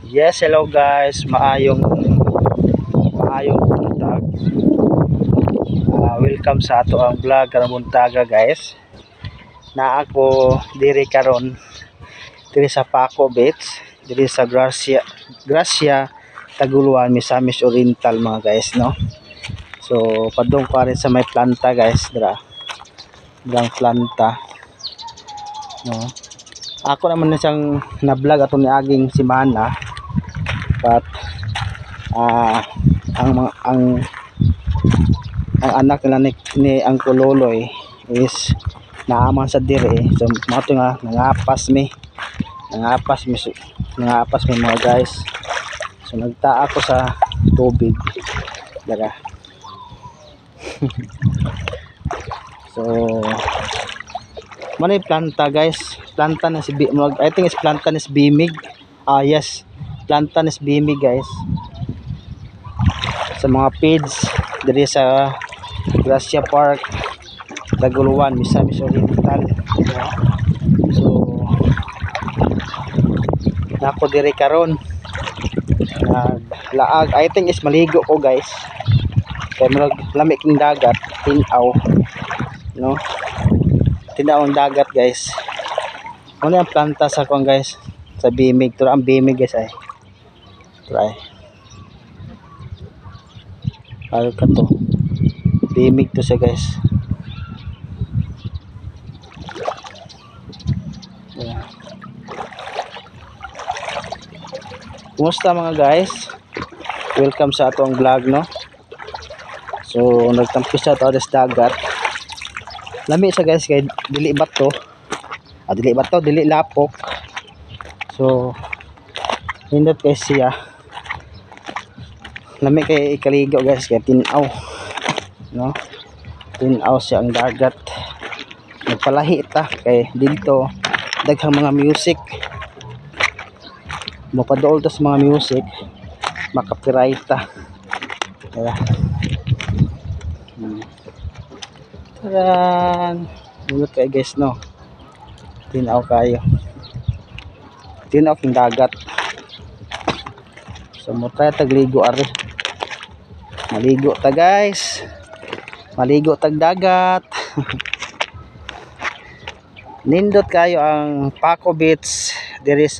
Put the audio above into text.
Yes, hello guys, maayong buntag. Welcome sa ato ang vlog karong buntaga guys. Na ako diri karon diri sa Paco Beach, diri sa Gracia, Taguluan, Misamis Oriental mga guys, no. So padung pa rin sa may planta guys, drang planta, no. Ako naman na siyang na-vlog ato ni aging simana, but ang anak nila ni Uncle Loloy is naaman sa dire. So mato nga nangapas mi mga guys. So nagtaa ako sa tubig dara. So manay planta guys, planta na si I think it's planta ni Bimig. Yes, planta ni Bimig guys. Sa mga feeds diri sa Gracia Park, Taguluan, Misamis Oriental. So nako diri karon laag, I think is maligo ko guys, kay lamig king dagat, tinaw, no, tinaw ang dagat guys. Ano yung planta sa kong guys, sa Bimig. Ito ang Bimig guys, ay try ayaw ka to, Bimig to siya guys. Yeah. Kumusta mga guys, welcome sa atong vlog, no. So nagtampis sa tayo sa dagat, lami sa guys, kay dili bato, dili lapok. So hindot kay siya, lami kay ikaligo guys, kay tinaw, no, tinaw siya ang dagat. Nagpalahi ta kay dito daghang mga music, mapadool ta sa mga music, makapiright ta. Kaya taran bulot kay guys, no, tinaw kayo, tinaw king dagat. So mo try tagligo ari, maligo ta guys, maligo tag dagat. Nindot kayo ang Paco Beach diri sa